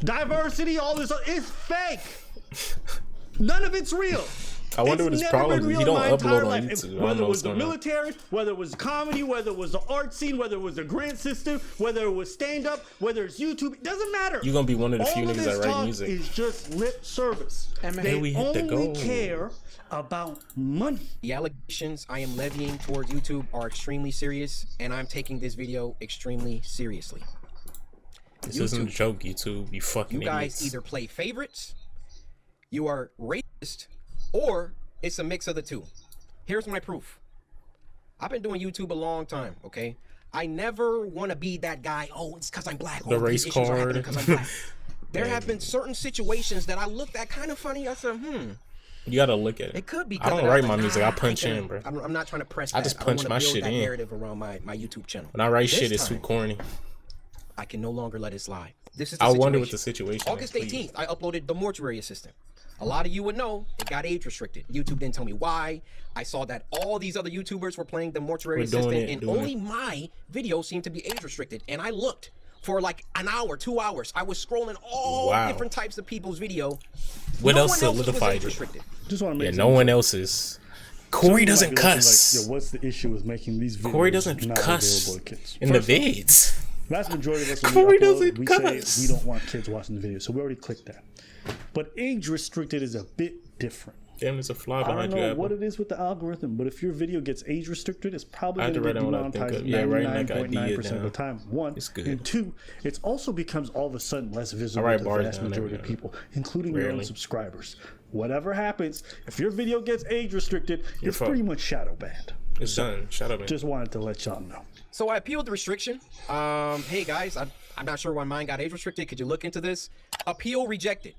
diversity, all this, it's fake. None of it's real. I wonder what his problem is. He don't upload on YouTube. Whether it was the military, whether it was comedy, whether it was the art scene, whether it was the grant system, whether it was stand-up, whether it's YouTube, it doesn't matter. You're going to be one of the few niggas that write music. All of this talk is just lip service. They only care about money. The allegations I am levying towards YouTube are extremely serious, and I'm taking this video extremely seriously. This isn't a joke, YouTube. You fucking idiots. You guys either play favorites, you are racist, or it's a mix of the two. Here's my proof. I've been doing YouTube a long time, okay? I never want to be that guy, oh, it's because I'm black. The race card. Because I'm black. There have been certain situations that I looked at kind of funny. I said, You gotta look at it. It could be. I don't write my music. I punch in, bro. I'm not trying to press that. I just punch my shit in. Narrative around my YouTube channel. When I write shit, it's too corny. I can no longer let it slide. This is. I wonder what the situation. August 18th, I uploaded The Mortuary Assistant. A lot of you would know it got age restricted. YouTube didn't tell me why. I saw that all these other YouTubers were playing The Mortuary Assistant, and only my video seemed to be age restricted. And I looked for like an hour, 2 hours. I was scrolling all different types of people's video. What else solidified it? Just want to make no one else is. Cory doesn't cuss. Like, what's the issue with making these videos? Cory doesn't cuss in the vids. Vast majority of us, Cory doesn't cuss. Say we don't want kids watching the video, so we already clicked that. But age restricted is a bit different. Damn, there's a fly behind you. I don't know what it is with the algorithm, but if your video gets age restricted, it's probably going to get demonetized 99.9% of the time. One, and two, it also becomes all of a sudden less visible to the vast majority of people, including your own subscribers. Whatever happens, if your video gets age restricted, you're pretty much shadow banned. It's done. Shadow banned. Just wanted to let y'all know. So I appealed the restriction. Hey guys, I'm not sure why mine got age restricted. Could you look into this? Appeal rejected.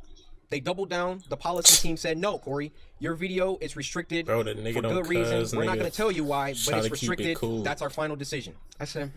They doubled down. The policy team said, no, Cory, your video is restricted for good reason. We're not going to tell you why, but it's restricted. That's our final decision. I said,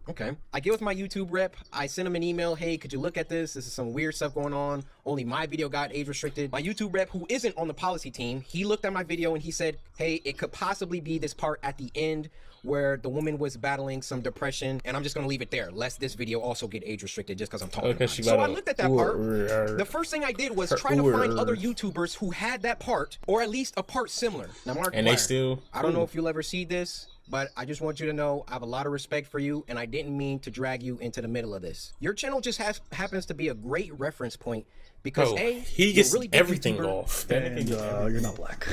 okay. I get with my YouTube rep. I sent him an email. Hey, could you look at this? This is some weird stuff going on. Only my video got age restricted. My YouTube rep, who isn't on the policy team, he looked at my video and he said, hey, it could possibly be this part at the end where the woman was battling some depression, and I'm just gonna leave it there, lest this video also get age restricted just because I'm talking about it. So I looked at that part. The first thing I did was try to find other YouTubers who had that part, or at least a part similar. Now, Markiplier, I don't know if you'll ever see this, but I just want you to know I have a lot of respect for you, and I didn't mean to drag you into the middle of this. Your channel just happens to be a great reference point because he gets really everything off. And you're not black.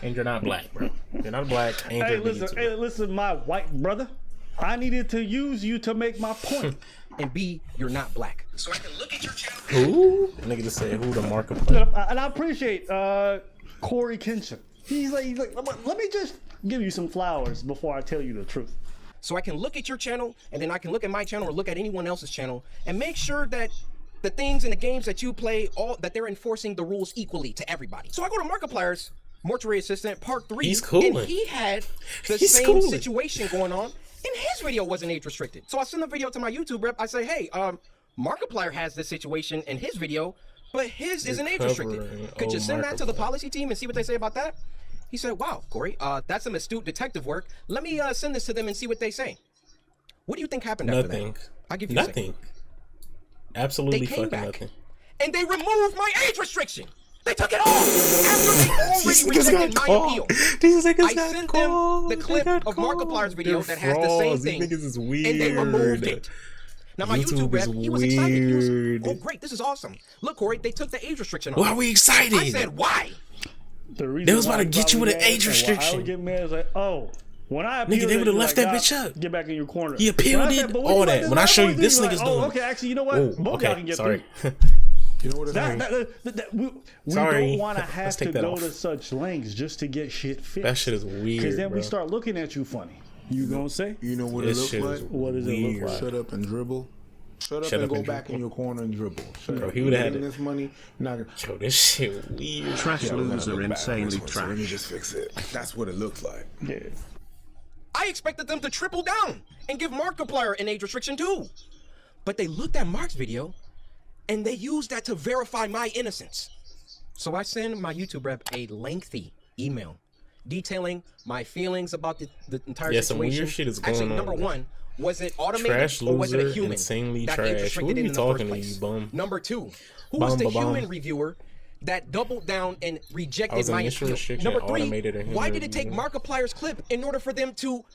And you're not black, bro. You're not black. And hey, listen, my white brother. I needed to use you to make my point. And B, you're not black. So I can look at your channel. Who? The nigga just said who the Markiplier. And I appreciate CoryxKenshin. He's like, let me just give you some flowers before I tell you the truth. So I can look at your channel, and then I can look at my channel or look at anyone else's channel and make sure that the things and the games that you play, that they're enforcing the rules equally to everybody. So I go to Markiplier's Mortuary Assistant Part 3, and he had the same situation going on, and his video wasn't age restricted. So I send the video to my YouTube rep. I say, hey, Markiplier has this situation in his video, but his isn't age restricted. Could you send that to the policy team and see what they say about that? He said, wow, Cory, that's some astute detective work. Let me send this to them and see what they say. What do you think happened after that? I'll give you nothing. Absolutely fucking nothing. And they removed my age restriction. They took it off after they already rejected my appeal. I sent them the clip of Markiplier's video that has the same thing, and they removed it. Now my YouTube rep, he was excited. He was, oh great, this is awesome. Look, Cory, they took the age restriction off. Why are we excited? I said, why? They was about to get you with an age restriction. I would get mad, like, oh. When I appealed, nigga, they would have left that bitch up. Get back in your corner. He appealed it, all that. When I show you this nigga's doing. Okay, actually, you know what? Both y'all can get through. You know what we don't want to have to go to such lengths just to get shit fixed. That shit is weird, because then we start looking at you funny. You gonna say? You know what it looks like? What does it look like? Shut up and dribble. Shut up and go back in your corner and dribble. Bro, he would have had this money. Yo, this shit weird. Trash loons are insanely trash. Let me just fix it. That's what it looks like. Yeah. I expected them to triple down and give Markiplier an age restriction too. But they looked at Mark's video and they used that to verify my innocence. So I send my YouTube rep a lengthy email detailing my feelings about the entire situation. Some weird shit is going Actually, on. number one, Was it automated trash or was it a loser, human insanely that trash. age-restricted Who are it you in the talking first to, you place? bum? Number 2, who was the human reviewer that doubled down and rejected my appeal? Number 3, why did it take Markiplier's clip in order for them to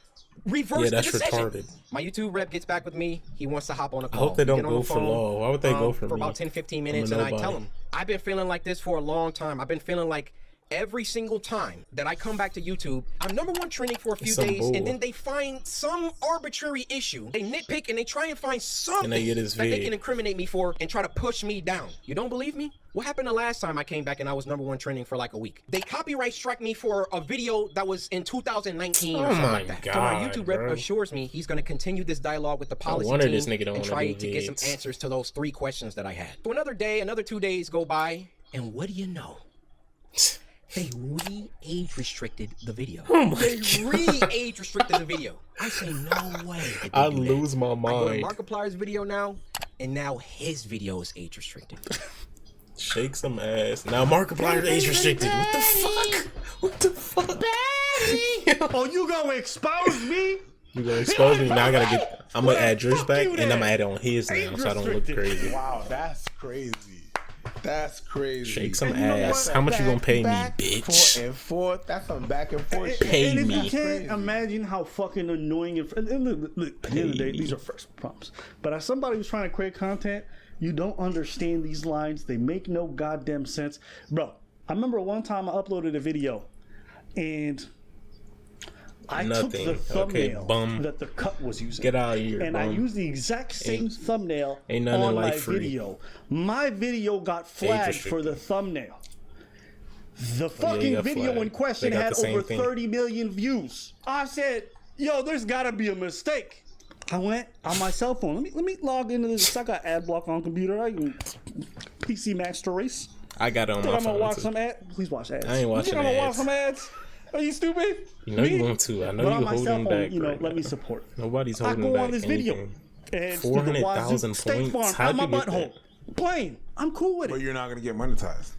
reverse the decision? Retarded. My YouTube rep gets back with me. He wants to hop on a call. I hope they don't go for law. Why would they go for me? About 10-15 minutes, and I tell him, I've been feeling like this for a long time. I've been feeling like every single time that I come back to YouTube, I'm #1 trending for a few days, and then they find some arbitrary issue. They nitpick and they try and find something that they can incriminate me for and try to push me down. You don't believe me? What happened the last time I came back and I was #1 trending for like a week? They copyright struck me for a video that was in 2019 or something like that. So my YouTube rep assures me he's going to continue this dialogue with the policy team and try to get some answers to those 3 questions that I had. So another day, another 2 days go by, and what do you know? They re-age restricted the video. They re-age restricted the video. I say, no way. I lose my mind. I go to Markiplier's video now, and now his video is age restricted. Shake some ass. Now Markiplier's age restricted. What the fuck? What the fuck? Oh, you gonna expose me? You gonna expose me? Now I gotta get. I'm gonna add yours back, and I'm gonna add it on his now, so I don't look crazy. Wow, that's crazy. That's crazy. Shake some ass. How much you gonna pay me, bitch? 4 and 4. That's some back and forth shit. Pay and me. if you can't imagine how fucking annoying and look, at the end of the day, these are first prompts. But as somebody who's trying to create content, you don't understand these lines. They make no goddamn sense, bro. I remember one time I uploaded a video, and I took the thumbnail that the cut was using. Get out of here, and bum. I used the exact same thumbnail on my video. My video got flagged for the thumbnail. The fucking video in question had over 30 million views. I said, yo, there's gotta be a mistake. I went on my cell phone. Let me log into this. I got ad block on computer. I can PC Master Race. I got it on my phone. I'm gonna watch some ads. Please watch ads. I ain't watching I'm ads. gonna watch some ads. Are you stupid? You know you want to. I know you're holding back. You know, let me support. Nobody's holding back. I go on this video and 400,000 points. How my butthole playing. I'm cool with it. But you're not gonna get monetized.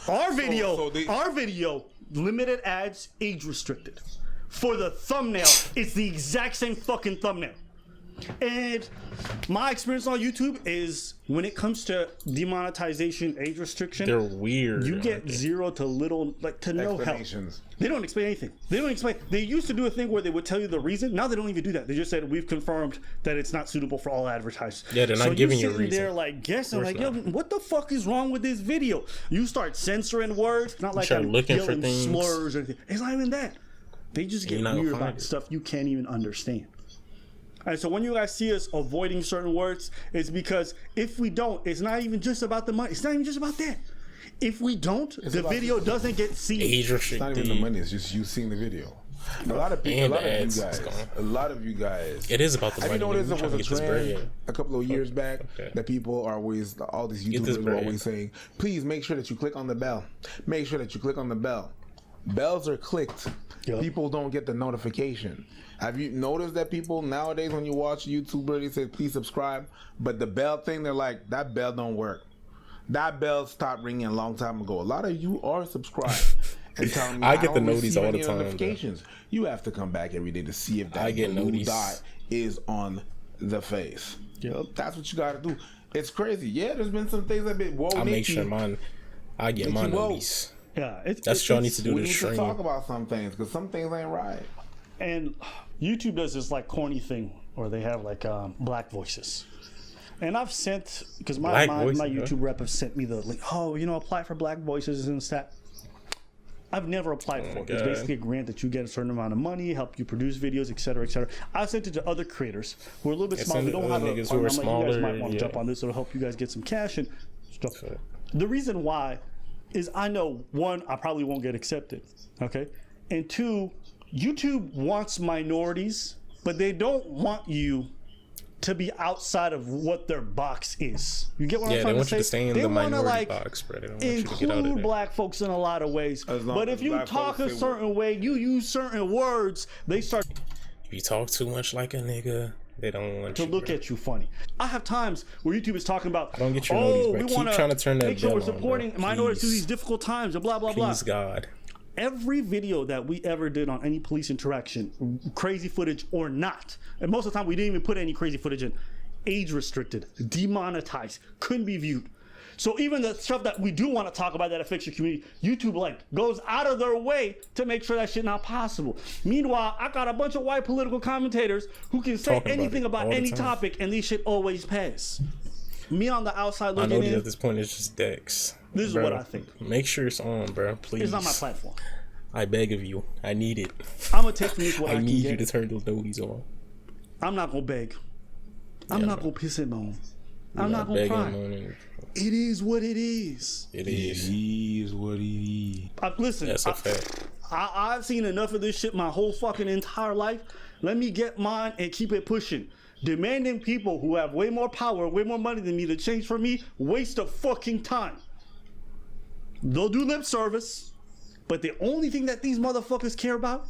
Our video, limited ads, age restricted. For the thumbnail, it's the exact same fucking thumbnail. And my experience on YouTube is when it comes to demonetization, age restriction, they're weird. You get zero to little, like to no help. They don't explain anything. They don't explain. They used to do a thing where they would tell you the reason. Now they don't even do that. They just said we've confirmed that it's not suitable for all advertisers. Yeah, they're not giving you a reason. They're like guessing, like, yo, what the fuck is wrong with this video? You start censoring words. Not like I'm looking yelling for things. Slurs or anything. It's not even that. They just get weird about stuff you can't even understand. And so when you guys see us avoiding certain words, it's because if we don't, it's not even just about the money. It's not even just about that. If we don't, the video doesn't get seen. It's not even the money. It's just you seeing the video. A lot of people, a lot of you guys. It is about the money. Have you noticed there was a trend a couple of years back that people are always, all these YouTubers are always saying, please make sure that you click on the bell. Make sure that you click on the bell. Bells are clicked. Yep. People don't get the notification. Have you noticed that people nowadays, when you watch YouTuber, they say please subscribe, but the bell thing, they're like, that bell don't work. That bell stopped ringing a long time ago. A lot of you are subscribed and telling me I get the notice all the time. Notifications. You have to come back every day to see if that blue dot is on the face. Yep. That's what you got to do. It's crazy. Yeah, there's been some things that been. Whoa, I make sure I get my notice. Yeah, that's what y'all need to do. We need to talk about some things because some things ain't right. And YouTube does this like corny thing where they have like black voices. And I've sent, because my YouTube rep have sent me the link, apply for black voices and stuff. I've never applied for it. It's basically a grant that you get a certain amount of money, help you produce videos, et cetera, et cetera. I sent it to other creators who are a little bit smaller. We don't have a farm. You guys might want to jump on this. It'll help you guys get some cash and stuff. The reason why is I know, one, I probably won't get accepted, okay? And two, YouTube wants minorities, but they don't want you to be outside of what their box is. You get what I'm trying to say? Yeah, they want you to stay in the minority box, bro. They don't want you to get out of include there. Black folks in a lot of ways. But if you talk a certain way, you use certain words, they start... If you talk too much like a nigga, they don't want to look at you funny. I have times where YouTube is talking about, I don't get your notice, but keep trying to turn that make sure we're supporting minorities through these difficult times and blah, blah, blah. Please, God. every video that we ever did on any police interaction, crazy footage or not, and most of the time we didn't even put any crazy footage in, age restricted, demonetized, couldn't be viewed. So even the stuff that we do want to talk about that affects your community, YouTube goes out of their way to make sure that shit not possible. Meanwhile, I got a bunch of white political commentators who can say anything about any topic and these shit always pass. Me on the outside looking in. I know at this point it's just Dex. This is what I think. Make sure it's on, bro. Please. It's not my platform. I beg of you. I need it. I'm gonna take from this what I can need get. You to turn those noties on. I'm not gonna beg. I'm not gonna piss him on. I'm not gonna cry. It is what it is. It is what it is. Listen, that's a fact. I've seen enough of this shit my whole fucking entire life. Let me get mine and keep it pushing. Demanding people who have way more power, way more money than me to change for me, waste of fucking time. They'll do lip service, but the only thing that these motherfuckers care about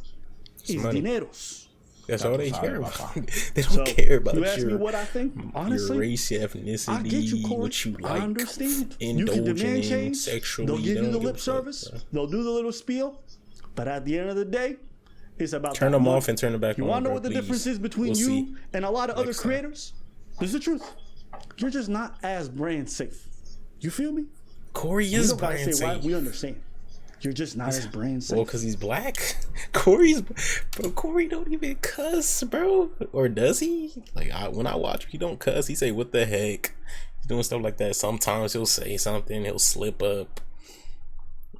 is dineros. That's all they care about. They don't care about you ask me what I think? Honestly, your race, your ethnicity, I get you, Corey. what you like. I understand. You can demand change. Sexually, they'll give you the lip service. They'll do the little spiel. But at the end of the day, it's about turn them off and turn them back on. You want to know what the difference is between you and a lot of other creators? This is the truth. You're just not as brand safe. You feel me? Corey is brand safe. We understand. You're just not as brand safe. Well, because he's black. Corey don't even cuss, bro. Or does he? When I watch him, he don't cuss. He say, what the heck? He's doing stuff like that. Sometimes he'll say something. He'll slip up.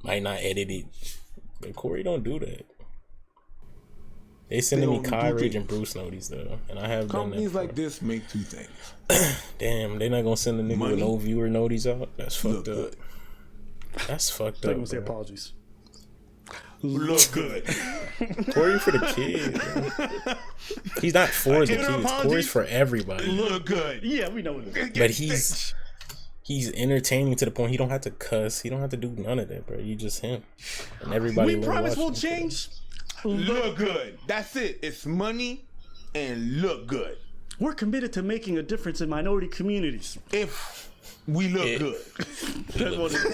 Might not edit it. But Corey don't do that. They sending me Kai Rage and Bruce noties though, and I have companies like this make two things. Damn, they not gonna send a nigga with no viewer noties out. That's fucked up. That's fucked up. They're gonna say apologies. Look good. Corey for the kids. He's not for the kids. Corey's for everybody. Look good. Yeah, we know it. But he's entertaining to the point he don't have to cuss. He don't have to do none of that, bro. You just him, and everybody. We promise we'll change. Look good. That's it. It's money and look good. We're committed to making a difference in minority communities. If we look good. That's what it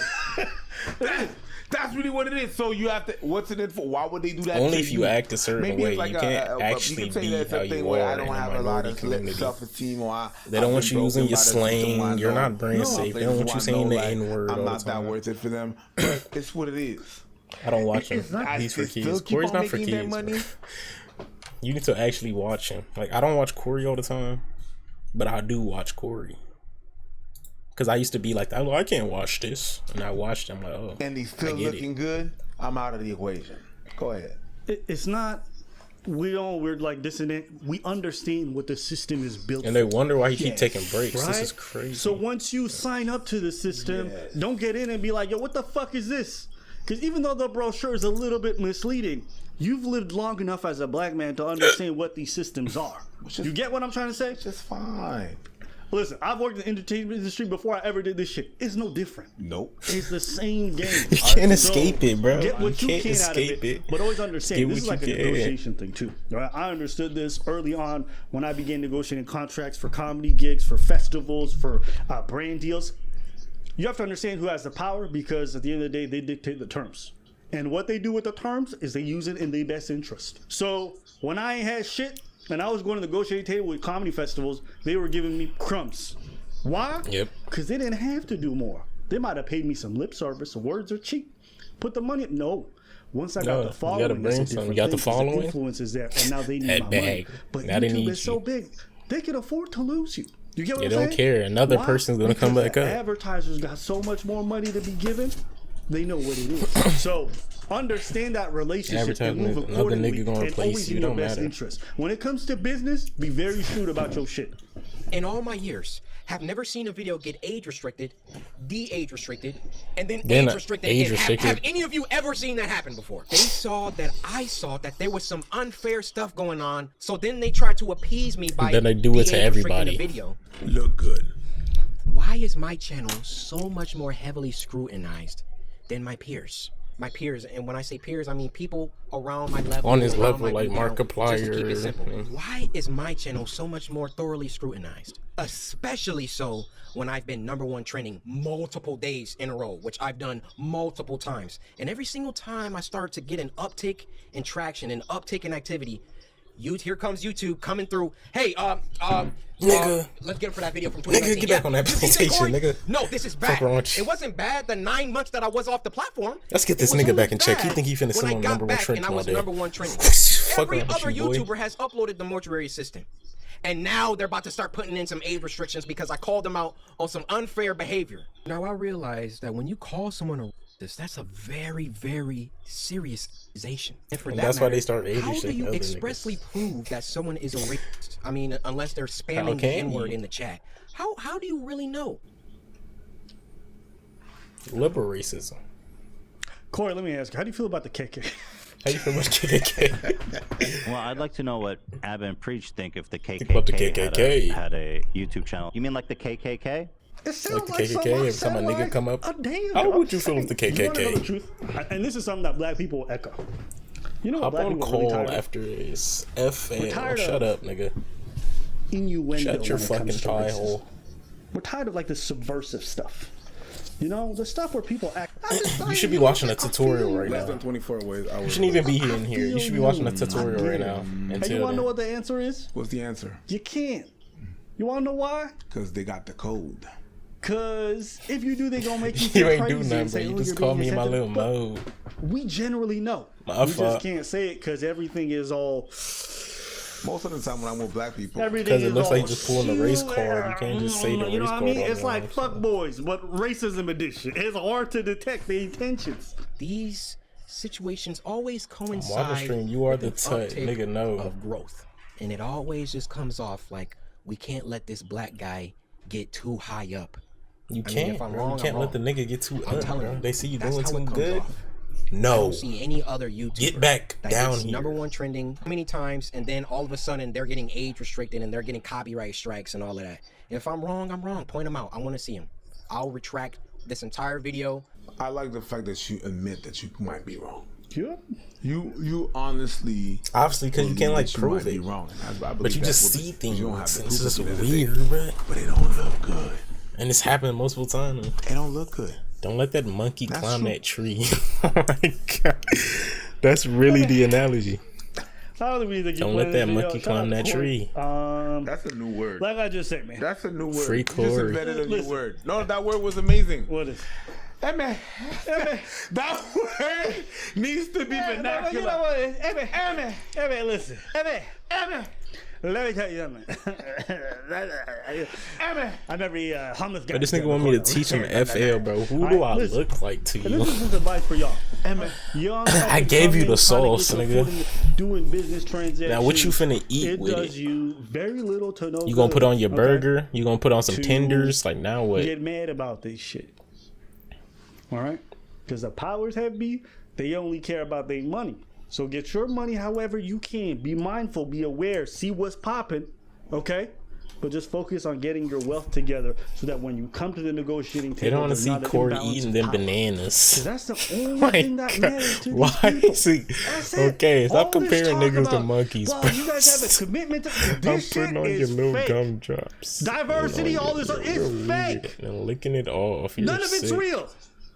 is. That's really what it is. So you have to. What's it in for? Why would they do that? Only if you act a certain way. You can't actually be how you are. I don't have a lot of self-esteem, or they don't want you using your slang. You're not brand safe. They don't want you saying the N-word. I'm not that worth it for them. But it's what it is. I don't watch him. He's for kids. Corey's not for kids. You need to actually watch him. I don't watch Corey all the time, but I do watch Corey. Because I used to be like that. I can't watch this. And I watched him and he's still looking good. I'm out of the equation. Go ahead. It's not. We're dissident. We understand what the system is built. And they wonder why he keep taking breaks. Right? This is crazy. So once you sign up to the system, don't get in and be like, yo, what the fuck is this? Because even though the brochure is a little bit misleading, you've lived long enough as a black man to understand what these systems are. You get what I'm trying to say? It's just fine. Listen, I've worked in the entertainment industry before I ever did this shit. It's no different. Nope. It's the same game. You can't escape it, bro. Get what you can out of it. But always understand, this is like a negotiation thing too. Right? I understood this early on when I began negotiating contracts for comedy gigs, for festivals, for brand deals. You have to understand who has the power, because at the end of the day, they dictate the terms. And what they do with the terms is they use it in their best interest. So when I ain't had shit and I was going to the negotiating table with comedy festivals, they were giving me crumbs. Why? Yep. Because they didn't have to do more. They might have paid me some lip service. Words are cheap. Put the money. No. Once I got the following, you gotta bring some. You got the following. The influence is there, and now they need my money. But now YouTube is so big, they can afford to lose you. You get what I'm saying? They don't care. Another person's gonna come back up. Advertisers got so much more money to be given. They know what it is. So understand that relationship and move accordingly, and always in your best interest. When it comes to business, be very shrewd about your shit. In all my years, have never seen a video get age restricted, de-age restricted, and then age restricted again. Have any of you ever seen that happen before? They saw that I saw that there was some unfair stuff going on, so then they tried to appease me by then they do it to everybody. Video. Look good. Why is my channel so much more heavily scrutinized than my peers? my peers, and when I say peers, I mean people around my level. On his level, like Markiplier. Just to keep it simple. Why is my channel so much more thoroughly scrutinized? Especially so when I've been #1 trending multiple days in a row, which I've done multiple times. And every single time I start to get an uptick in traction, an uptick in activity, here comes YouTube coming through. Hey, nigga, let's get him for that video from 2019. Nigga, get back on that presentation, nigga. No, this is bad. It wasn't bad the 9 months that I was off the platform. Let's get this nigga back in check. He think he finna send on #1 trending all day. #1 trending. Every other YouTuber has uploaded the mortuary assistant. And now they're about to start putting in some age restrictions because I called them out on some unfair behavior. Now I realize that when you call someone a racist, that's a very, very serious accusation. And for that that's matter, why they start age how do you other expressly prove that someone is a racist? I mean, unless they're spamming the N-word in the chat. How do you really know? Liberal racism. Corey, let me ask you, how do you feel about the KK? How you feel about KKK? Well, I'd like to know what Ab and Preach think if the KKK had a YouTube channel. You mean like the KKK? It sounds like the KKK every time a nigga come up. How would you feel with the KKK? You wanna know the truth? And this is something that black people echo. You know what black people call really after is FN. Shut up, nigga. Innuendo. Shut your fucking pie hole. We're tired of like the subversive stuff. You know, the stuff where people act. You should be watching a tutorial right now. Less than 24 hours. You shouldn't even be here in here. You should be watching a tutorial right now. And you want to know what the answer is? What's the answer? You can't. You want to know why? Because they got the code. Because if you do, they going to make you feel You ain't crazy do nothing, bro. You just call me in my little mode. We generally know. We just can't say it because everything is all... Most of the time when I'm with black people, because it looks like just pulling a race card. You can't just say the race card. You know what I mean? It's like fuck boys, but racism edition. It's hard to detect the intentions. These situations always coincide. Stream, you are the tut, nigga. No of growth, and it always just comes off like we can't let this black guy get too high up. You can't. If I'm wrong, you can't let the nigga get too up. Bro. They see you doing too good. No. I don't see any other YouTuber get back down here. #1 trending many times, and then all of a sudden they're getting age restricted and they're getting copyright strikes and all of that. And if I'm wrong, I'm wrong. Point them out. I want to see them. I'll retract this entire video. I like the fact that you admit that you might be wrong. Yeah. You honestly, obviously, because you can't like prove it. Wrong. But you just see things. You don't have to it's just weird, bro. But it don't look good. And it's happened multiple times. It don't look good. Don't let that monkey climb that tree. Oh my god. That's really the analogy. Don't let that monkey climb that tree. That's a new word. Like I just said, man. That's a new word. Free Corey. You just invented a new word. No, that word was amazing. What is? Hey man, that word needs to be vernacular. You know what? Hey man, listen. Hey man. Let me tell you something. I'm every homeless guy. But this nigga want me to teach him FL, bro. Who do I look like to you? This is advice for y'all. I gave you the sauce, nigga. Doing business transactions. Now what you finna eat with it? It does you very little to no. You gonna put on your burger? You gonna put on some tenders? Like now what? Get mad about this shit. All right, because the powers have be, they only care about their money. So get your money however you can. Be mindful, be aware, see what's popping, okay? But just focus on getting your wealth together so that when you come to the negotiating table, they don't want to see Corey eating them bananas. That's the only thing that matters to why these people. Is he? Okay, stop comparing niggas to monkeys. Well, you guys have a commitment to this shit putting on is your little fake. gumdrops. Diversity, all this is fake. And licking it off. None of it's real.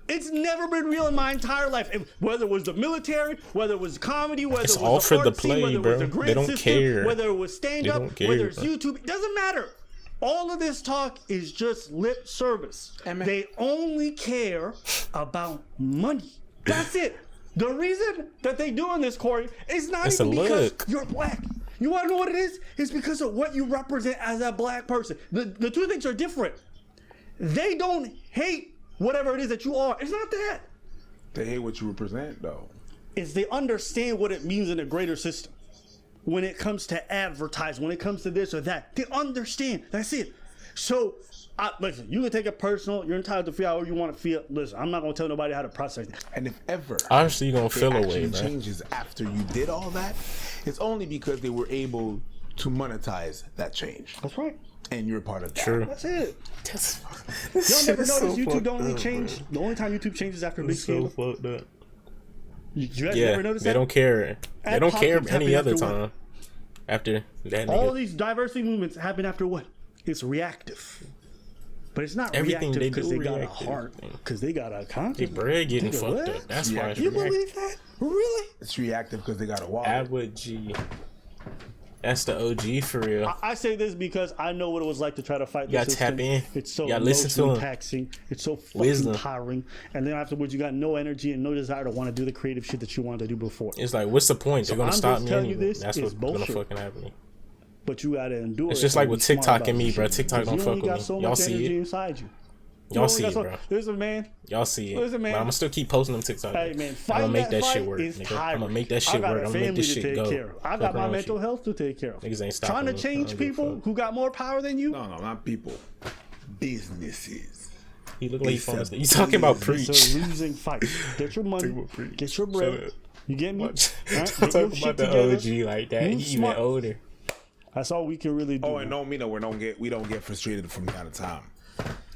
It's never been real in my entire life. Whether it was the military, whether it was comedy, whether it's it was all the for the art scene, play, whether bro. it was the grid they don't system, care. whether it was stand-up, whether it's bro. YouTube, it doesn't matter. All of this talk is just lip service. They only care about money. That's it. The reason that they doing this, Corey, is not even because you're black. You want to know what it is? It's because of what you represent as a black person. The two things are different. They don't hate whatever it is that you are. It's not that. They hate what you represent, though. Is they understand what it means in a greater system. When it comes to advertise, when it comes to this or that, they understand. That's it. So, listen, you can take it personal. You're entitled to feel however you want to feel. Listen, I'm not going to tell nobody how to process it. And if ever, obviously, you're going to feel away, man. Changes after you did all that, it's only because they were able to monetize that change. That's right. And you're part of that. True. That's it. Y'all never notice YouTube don't only change. The only time YouTube changes after a big scandal. So fucked up. You guys ever notice that? They don't care. They don't care any other time. After that, all these diversity movements happen after what? It's reactive. But it's not everything reactive because they got a reactive. heart, because they got a conscience. Their bread getting fucked up. That's why it's You reactive. believe that? Really? It's reactive because they got a wallet. Atwood G. That's the OG for real. I say this because I know what it was like to try to fight the system. Tap in. It's so listen to him. taxing. It's so fucking tiring. And then afterwards, you got no energy and no desire to want to do the creative shit that you wanted to do before. It's like, what's the point? They're gonna stop me anyway. That's what's bullshit. gonna fucking happen. But you gotta endure. It's just like with TikTok and me, bro. TikTok don't fuck with me. So y'all see it inside you. Y'all see it, bro. There's a man. Y'all see it. Listen, man. But I'm gonna still keep posting them TikTok. Hey, man, I'm gonna make that shit work, nigga. I'm gonna make that shit work. I'm gonna make this shit go. I got my mental health to take care of. Niggas ain't stopping trying to change people who got more power than you. No, not people. Businesses. He look like you talking about preach. It's a losing fight. Get your money. Get your bread. You get me? Talking about the OG like that. He even older. That's all we can really do. Oh, and don't mean that we don't get frustrated from time to time.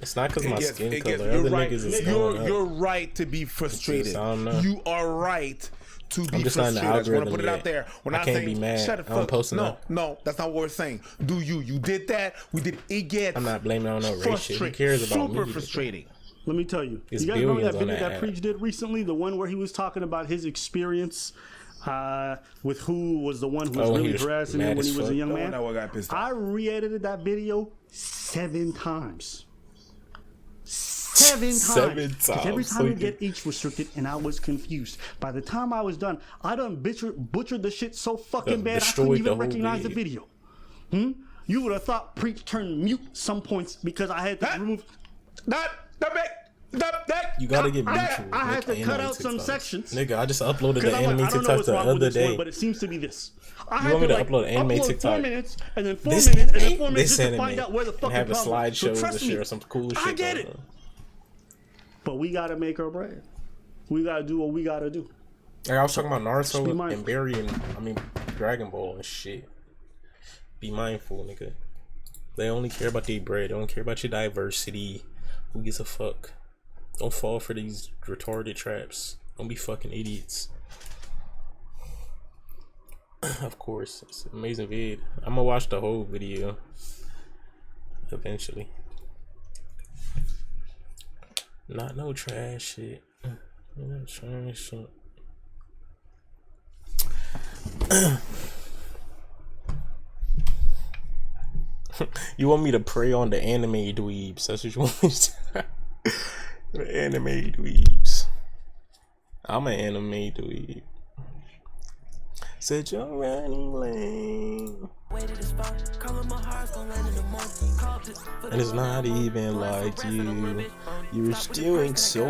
It's not because my skin color. Other niggas is you're right to be frustrated. You are right to be frustrated. I just want to put it out there. We're not saying, be mad. shut the fuck up. No, that's not what we're saying. Do you? You did that. We did. It gets. I'm not blaming on no race shit. Who cares about me? Super frustrating. Let me tell you. You guys remember that video that Preach did recently? The one where he was talking about his experience with who was the one who was really harassing him when he was a young man. I re-edited that video 7 times. 7 times. 7 times. Every time you get age restricted, and I was confused. By the time I was done, I done butchered the shit so fucking bad I couldn't even recognize the video. You would have thought Preach turned mute some points because I had to remove. You gotta get mutual. I had to cut out some sections. Nigga, I just uploaded the anime TikTok the other day. But it seems to be this. You want me to upload anime TikTok? 4 minutes, and then 4 minutes, and then 4 minutes just to find out where the fucking have a slideshow so to share some cool shit. I get it. But we gotta make our bread. We gotta do what we gotta do. Like I was talking about Naruto and Barry and Dragon Ball and shit. Be mindful, nigga. They only care about their bread. They don't care about your diversity. Who gives a fuck? Don't fall for these retarded traps. Don't be fucking idiots. Of course, it's an amazing vid. I'm gonna watch the whole video eventually. Not no trash shit. No trash shit. You want me to prey on the anime dweebs? That's what you want me to do. The anime dweebs. I'm an anime dweeb. Said you're running lane. And it's not even like you. You're doing so